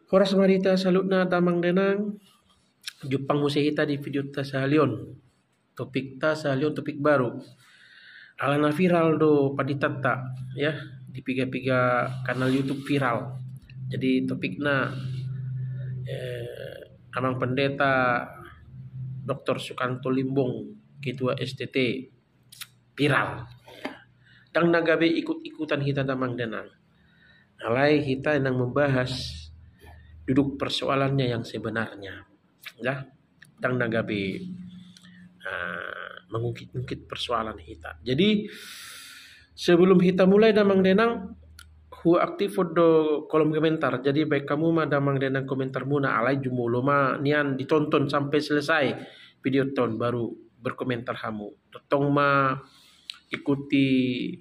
Horas marita salutna damang denang. Jupang musehita di video ta sahalion. Topik ta sahalion topik baru. Alana viral do paditata ya di piga-piga kanal YouTube viral. Jadi topiknya Amang Pendeta Dr. Sukanto Limbong Ketua STT viral. Dan nagabe ikut-ikutan kita damang denang. Alai kita yang membahas duduk persoalannya yang sebenarnya. Ya, dan nagabe mengungkit-ungkit persoalan kita. Jadi sebelum kita mulai damang denang, hu aktif do kolom komentar. Jadi baik kamu mah damang denang komentar muna alai jumulo ma nian ditonton sampai selesai video ton baru berkomentar kamu. Totong ma ikuti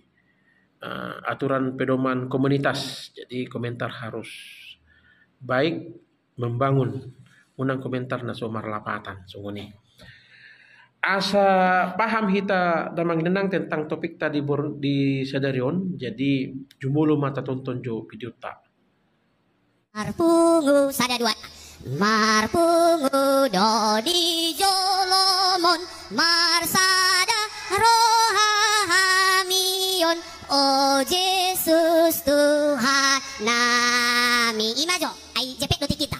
aturan pedoman komunitas. Jadi komentar harus baik, membangun. Unang komentar na somar lapatan sungguh. Asa paham kita damang denang tentang topik tadi di sadarion. Jadi jumulu mata tonton jo video tak. Marpungu sada dua. Marpungu dodi jolomon marsada rohamion. Oh Yesus Tuhan nami imajo. Ay jepit do kita.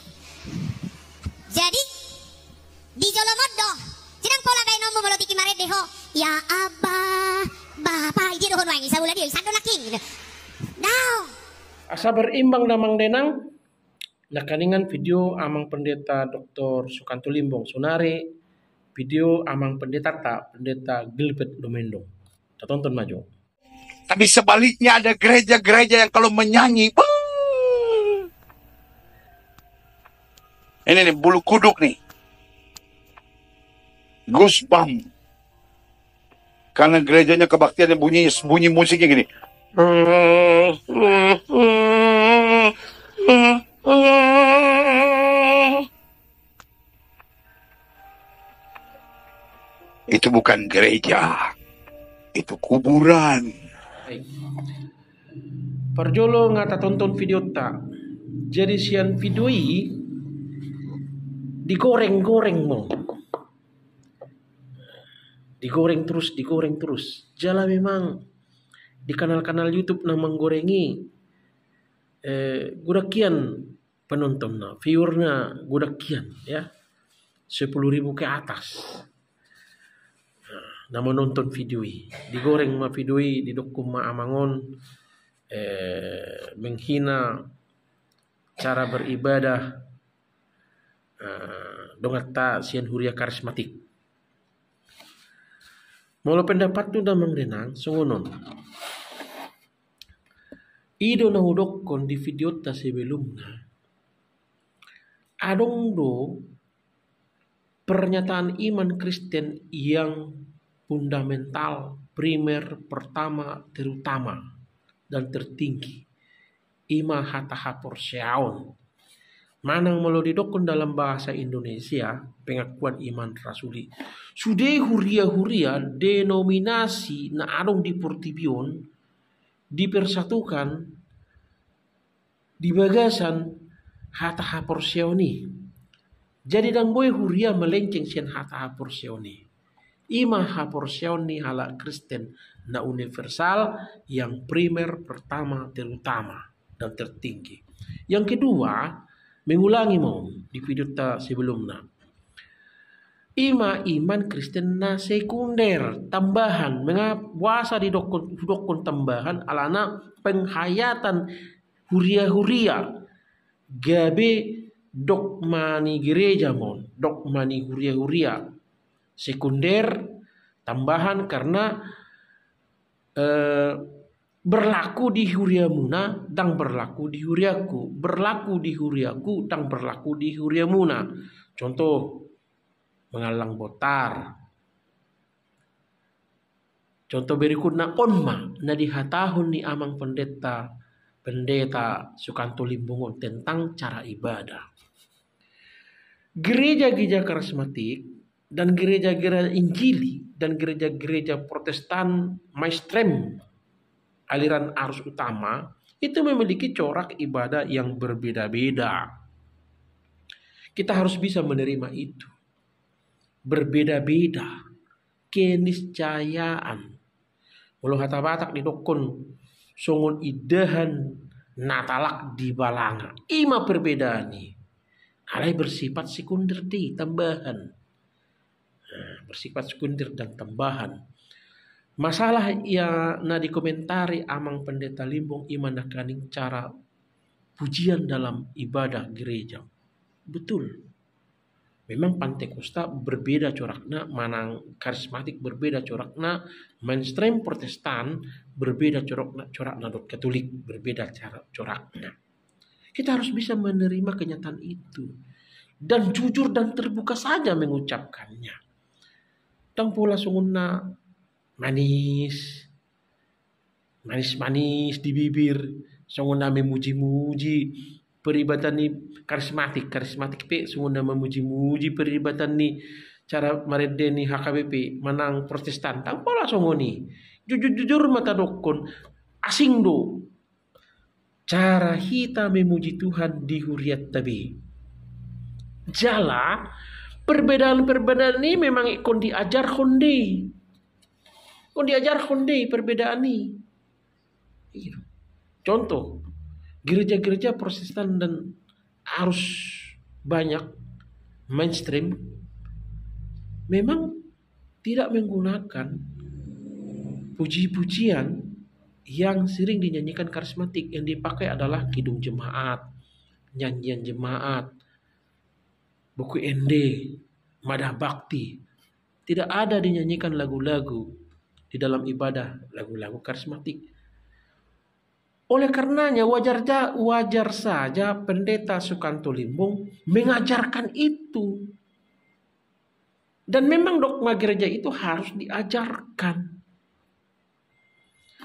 Jadi di jolomon do. Sidang pola bay nombo moloti kimaret deho. Ya Abah, Bapak idi dohon wangi sabula dia sando laking. Now. Asa berimbang damang denang. Nakaningan video Amang Pendeta Dr. Sukanto Limbong Sunare, video Amang Pendeta Gilbert Domendo. Kita tonton maju. Tapi sebaliknya ada gereja-gereja yang kalau menyanyi, ini nih bulu kuduk nih, goosebump, karena gerejanya kebaktiannya bunyi musiknya gini. Itu bukan gereja, itu kuburan. Perjolo ngata tonton video tak. Jadi sian videoi digoreng-goreng mo. Digoreng terus. Jala memang di kanal-kanal YouTube na menggorengi gudakian penontonnya, viewernya gudakian ya. 10.000 ke atas. Nah, menonton videoi. Digoreng ma videoi, didukung ma amangon menghina cara beribadah dongata sian huria karismatik. Molo pendapat tu damang denang sungunon. Ido na hudokon di video ta sebelumnya. Adong do pernyataan iman Kristen yang fundamental, primer, pertama, terutama dan tertinggi. Ima hataha porseaon. Manang melo didokon dalam bahasa Indonesia pengakuan iman rasuli. Sudah huria-huria denominasi na adong di Portibion dipersatukan di bagasan hataha porseoni. Jadi dang boy huria melenceng sian hataha porseoni. Ima ha porseoni hala Kristen na universal yang primer, pertama, terutama dan tertinggi. Yang kedua, mengulangi mau di video ta sebelumnya. Ima iman Kristen na sekunder, tambahan, mengawasa di dokon tambahan alana penghayatan huria-huria. Gabe dogmani gereja mon, dogmani huria-huria. Sekunder, tambahan karena berlaku di huriamuna dan berlaku di huriaku, berlaku di huriaku dan berlaku di huriamuna. Contoh mengalang botar. Contoh berikutnya onma na dihatahun ni Amang Pendeta Sukanto Limbongon tentang cara ibadah. Gereja-gereja karismatik dan gereja-gereja Injili dan gereja-gereja Protestan mainstream aliran arus utama itu memiliki corak ibadah yang berbeda-beda. Kita harus bisa menerima itu. Berbeda-beda keniscayaan. Walau hata batak di dokon songon idehan natalak di balanga. Ima perbedaan nih. Alai bersifat sekunder di tambahan. Bersifat sekunder dan tambahan. Masalah ya na dikomentari amang pendeta Limbong imana kaning cara pujian dalam ibadah gereja. Betul. Memang Pantekosta berbeda corakna, manang karismatik berbeda corakna, mainstream Protestan berbeda corakna dot Katolik berbeda cara corakna. Kita harus bisa menerima kenyataan itu dan jujur dan terbuka saja mengucapkannya. Tang pola sunguna manis di bibir, sunguna memuji-muji peribatan ni karismatik pe sunguna memuji-muji peribatan ni cara marede ni HKBP manang Protestan tang pola sunguni jujur mata dokon asing do cara kita memuji Tuhan di huriat tabi jala perbedaan ini memang ikon diajar konde perbedaan ini. Contoh, gereja-gereja Protestan dan arus banyak mainstream memang tidak menggunakan puji-pujian yang sering dinyanyikan karismatik. Yang dipakai adalah kidung jemaat, nyanyian jemaat, buku ende, madah bakti. Tidak ada dinyanyikan lagu-lagu di dalam ibadah, lagu-lagu karismatik. Oleh karenanya wajar saja Pendeta Sukanto Limbong mengajarkan itu. Dan memang dogma gereja itu harus diajarkan.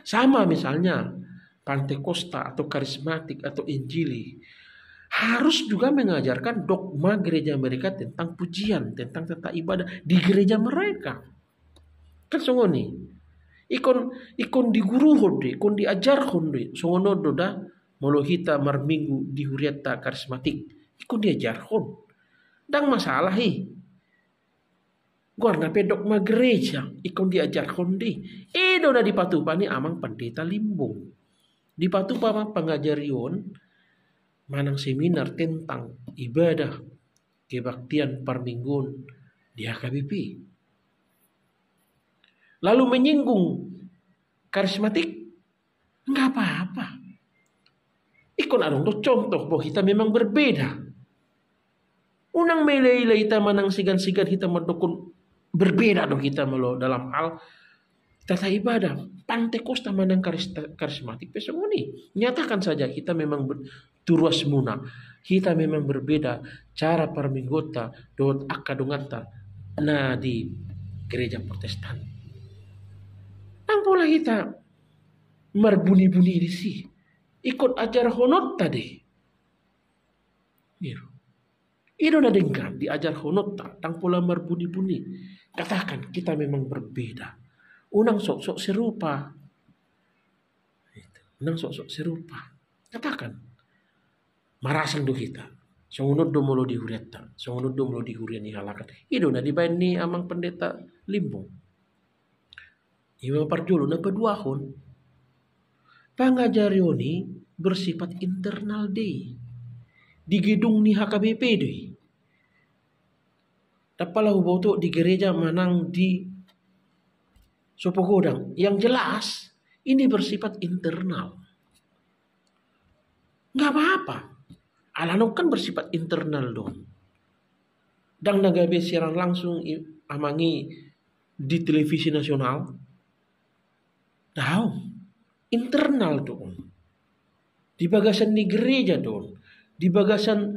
Sama misalnya Pantekosta atau karismatik atau Injili harus juga mengajarkan dogma gereja mereka tentang pujian, tentang tata ibadah di gereja mereka. Kan songoni. Ikon diguruhon de, ikon diajarhon de. Songono doda molohita marminggu di huriata karismatik. Ikon diajarhon. Dang masalah Guarda pedok ma gereja, ikon diajarhon de. Doda dipatupani amang Pendeta Limbong. Dipatupa pengajarion manang seminar tentang ibadah kebaktian parminggun di HKBP. Lalu menyinggung karismatik, enggak apa-apa. Ikon adong do contoh bahwa kita memang berbeda. Unang melei kita manang sigan-sigan kita mendukun berbeda dong kita melo dalam hal tata ibadah. Pantekosta manang karismatik pesongoni. Nyatakan saja kita memang turuas muna. Kita memang berbeda cara parminggota dot akadongata na di gereja Protestan. Ang pola kita marbuni-buni di sih. Ikut ajar honot tadi. Itu na dengkan diajar honot tak. Tang pola marbuni-buni. Katakan kita memang berbeda. Unang sok-sok serupa. Unang sok-sok serupa. Katakan. Marasan do kita. Songunod do molo dihuriata. Songunod do molo dihurian ni halakan. Itu na dibayan ni amang Pendeta Limbong. Imam Parjolo na paduahon. Pangajarioni bersifat internal deh. Di gedung ni HKBP deh. Tapalah huboto di gereja manang di Sopogodang. Yang jelas ini bersifat internal. Nggak apa-apa. Alanok kan bersifat internal dong. Dan nagabe siaran langsung amangi di televisi nasional. Tahu, internal dong. Di bagasan di gereja dong. Di bagasan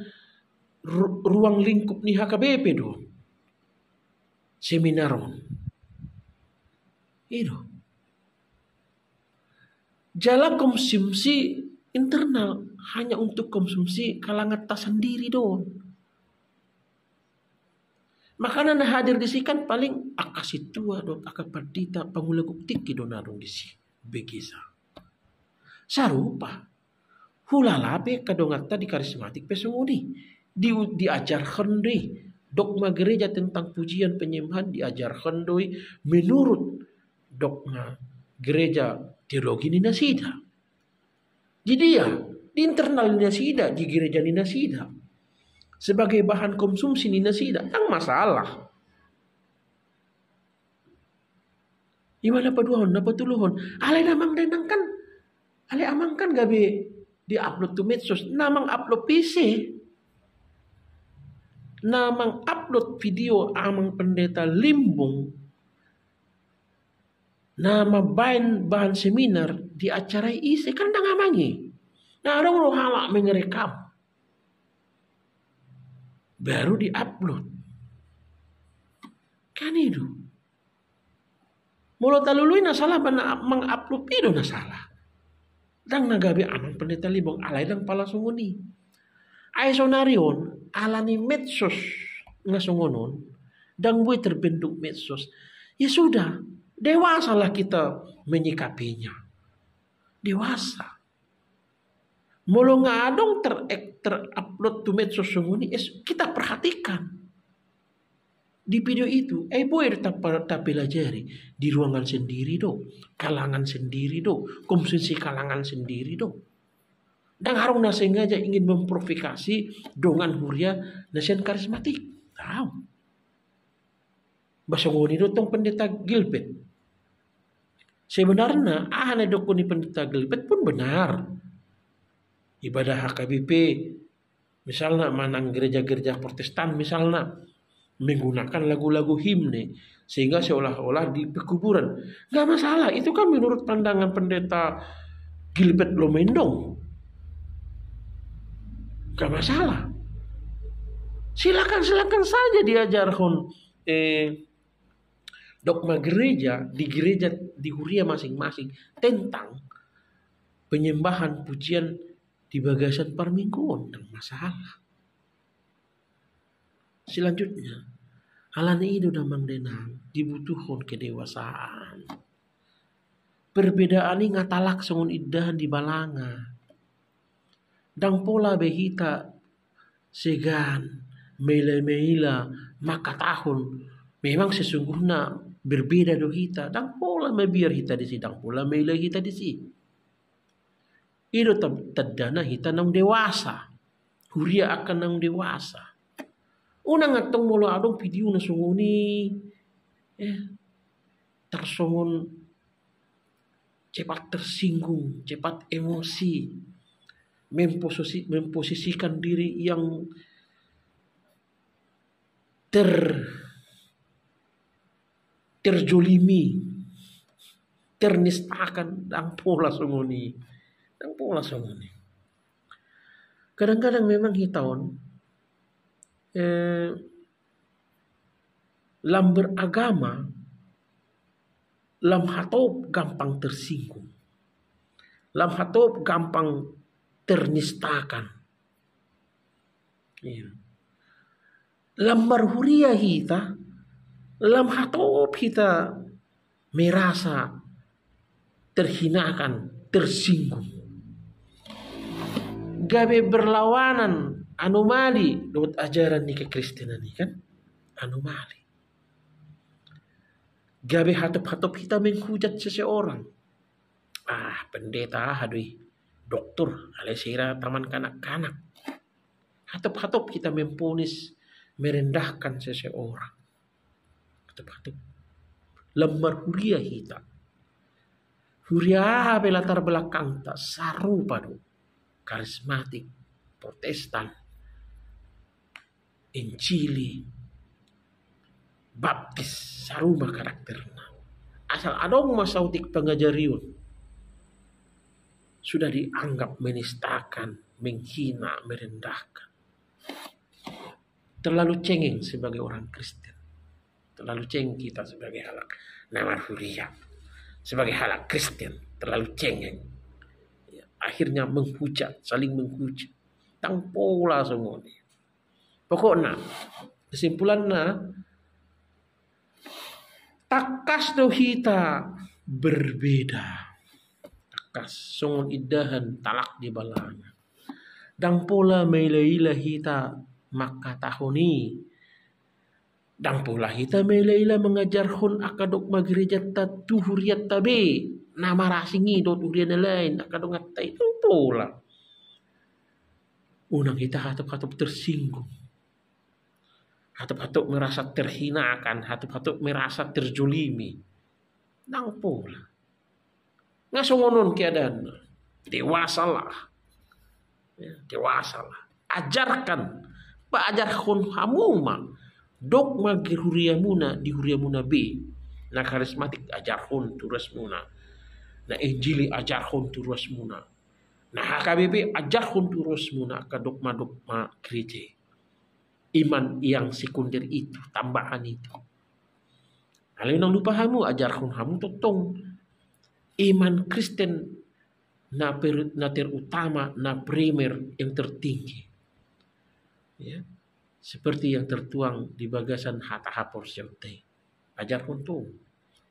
ruang lingkup ni HKBP dong. Seminaron. Itu. Jala konsumsi internal hanya untuk konsumsi kalangan tas sendiri dong. Makanan hadir di sini kan paling akasi tua dot akapardita pangulaguk tiki donarong di sini begisa. Sarupa hulalape kadongata di karismatik pesunguni diajarkan deh dogma gereja tentang pujian penyembahan, diajarkan doi menurut dogma gereja teologi Ninasida. Jadi ya di internal Ninasida, di gereja Ninasida sebagai bahan konsumsi Ninasida yang masalah. Gimana paduhon, apa tuluhon? Ale namang denang kan, ale amang kan gabe di upload to medsos, namang upload PC. Namang upload video amang pendeta Limbung, nama bahan seminar di acara isi kan dah ngamangi. Nah orang lo halak mengerekam, baru di upload. Kan itu. Mulut talului nasalah mengupload video nasalah. Dan nagabi amang pendeta Limbung alai dan pala sunguni. Aisonarion alani medsos ngasungonon dan gue terbentuk medsos. Ya sudah, dewasalah kita menyikapinya. Dewasa. Mulu ngadong terupload to medsos sunguni, kita perhatikan. Di video itu, boleh tak pelajari di ruangan sendiri do, kalangan sendiri do, konsumsi kalangan sendiri do. Dan harung sengaja ingin memprovokasi dengan huria nasian karismatik. Tahu. Basongoni dotong pendeta Gilbert. Sebenarnya ahane dokuni pendeta Gilbert pun benar. Ibadah HKBP misalnya manang gereja-gereja Protestan misalnya menggunakan lagu-lagu himne sehingga seolah-olah di pekuburan. Gak masalah, itu kan menurut pandangan pendeta Gilbert Lomendong. Gak masalah. Silakan saja diajarkan dogma gereja di huria masing-masing tentang penyembahan pujian di bagasan permingguan, dan masalah. Selanjutnya, alani itu damang denang dibutuhkan kedewasaan. Perbedaan ini ngatalak songon iddahan di balanga. Dan pola behita segan mela-mela maka tahun memang sesungguhnya berbeda do hita dan pola biar hita di sidang pola mela hita di si itu tadana hita nang dewasa huria akan nang dewasa unang atong molo adong video na sunguni tersongon cepat tersinggung cepat emosi memposisikan diri yang terjolimi, ternistakan dan pola sunguni. Kadang-kadang memang hitawan lam beragama lam hatop gampang tersinggung. Lam hatop gampang ternistakan. Lambar huria hita, lam hatop hita merasa terhinakan, tersinggung. Gabe berlawanan, anomali buat ajaran ni kekristenan ni kan, anomali. Gabe hatop-hatop hita menghujat seseorang. Pendeta hadui. Dokter, alesira taman kanak-kanak. Hatop-hatop kita memponis, merendahkan seseorang. Hatop-hatop. Lembar huria hita. Huria belatar belakang tak sarupa do. Karismatik, Protestan, Injili, Baptis, sarupa karakterna. Asal adong masautik pengajariun. Sudah dianggap menistakan, menghina, merendahkan. Terlalu cengeng sebagai orang Kristen. Terlalu cengeng kita sebagai halak namar huria. Sebagai halak Kristen. Terlalu cengeng. Akhirnya menghujat, saling menghujat. Tang pola semua. Pokoknya, kesimpulannya, takas dohita berbeda. Songon idahan talak di balanga. Dan pola mailaila hita maka tahuni. Dan pula kita melaila mengajar hun akadok magreja tuhuriat tabe. Nama rasingi dot urian lain akadok ngatai itu pula. Unang kita hatop-hatop tersinggung. Hatop-hatop merasa terhinakan, hatop-hatop merasa terjolimi. Nang pula. Ngasongonon keadaan. Dewasalah. Ya, dewasalah. Ajarkan. Paajarkan hamuma. Dogma gihuriamuna di huriamuna B. Na karismatik ajarkan turus muna. Na injili ajarkan turus muna. Na HKBP ajarkan turus muna ke dogma-dogma gereja. Iman yang sekunder itu, tambahan itu. Kalau nang lupa hamu ajarkan hamu totong iman Kristen na terutama na primer yang tertinggi. Ya. Seperti yang tertuang di bagasan hata porsiate. Ajarkan tuh.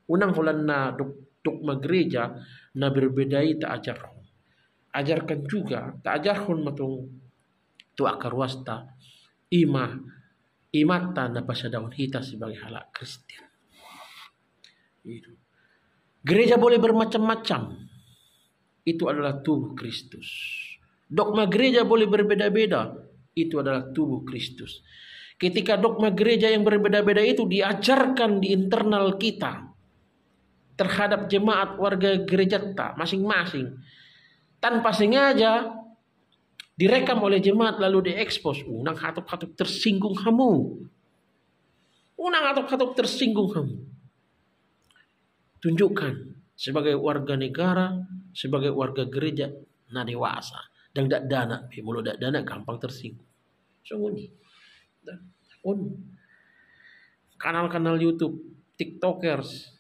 Unang hulan na dogma gereja na berbedai tak ajarkan. Ajarkan juga tak ajarkan matong tu akar wasta imata na pasadawan hita sebagai halak Kristen. Itu. Gereja boleh bermacam-macam. Itu adalah tubuh Kristus. Dogma gereja boleh berbeda-beda. Itu adalah tubuh Kristus. Ketika dogma gereja yang berbeda-beda itu diajarkan di internal kita terhadap jemaat warga gereja tak masing-masing, tanpa sengaja direkam oleh jemaat lalu diekspos, unang hatop-hatop tersinggung kamu. Unang hatop-hatop tersinggung kamu. Tunjukkan sebagai warga negara, sebagai warga gereja na dewasa. Dan dak dana, mulut dak dana gampang tersinggung. So ini, kanal-kanal YouTube, TikTokers,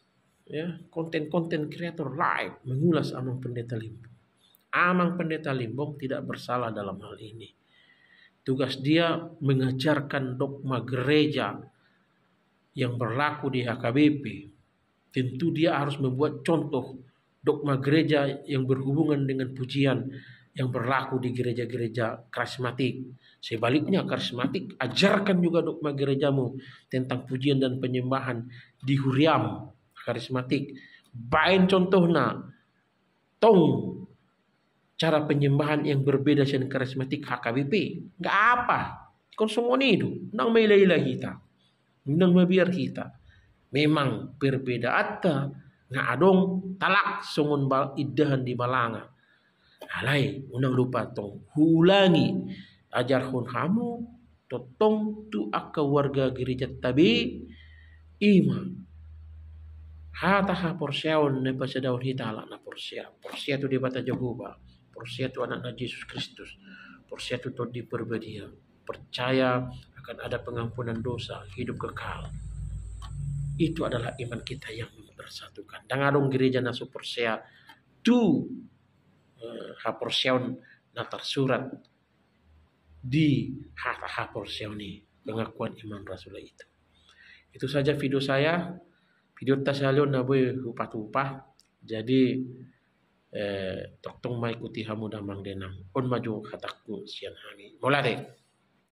ya, konten-konten kreator live mengulas Amang Pendeta Limbong. Amang Pendeta Limbong tidak bersalah dalam hal ini. Tugas dia mengajarkan dogma gereja yang berlaku di HKBP. Tentu dia harus membuat contoh dogma gereja yang berhubungan dengan pujian yang berlaku di gereja-gereja karismatik. Sebaliknya karismatik, ajarkan juga dogma gerejamu tentang pujian dan penyembahan di huriam karismatik. Bain contohna tong cara penyembahan yang berbeda dengan karismatik HKBP. Enggak apa. Konsumoni itu nang mailah kita. Nang mabiar kita. Memang berbeda atta ngadong talak songon iddahan di balanga. Alai unang lupa tong hulangi ajarkan kamu totong tu akka warga gereja tabi iman hataha porsiaon ne pasadaon hitala na porsia tu di bata Jehovah, porsia tu anak Yesus Kristus, porsia tu di perbedia percaya akan ada pengampunan dosa, hidup kekal. Itu adalah iman kita yang mempersatukan. Dangadong gereja nasu porsia tu haporsiaon na tersurat di haporsiaon ini pengakuan iman Rasul itu. Itu saja video saya. Video tasalon na boy upah-upah. Jadi toktong mai kuti hamu damang denang. On maju hataku sian hangi. Mulai deh.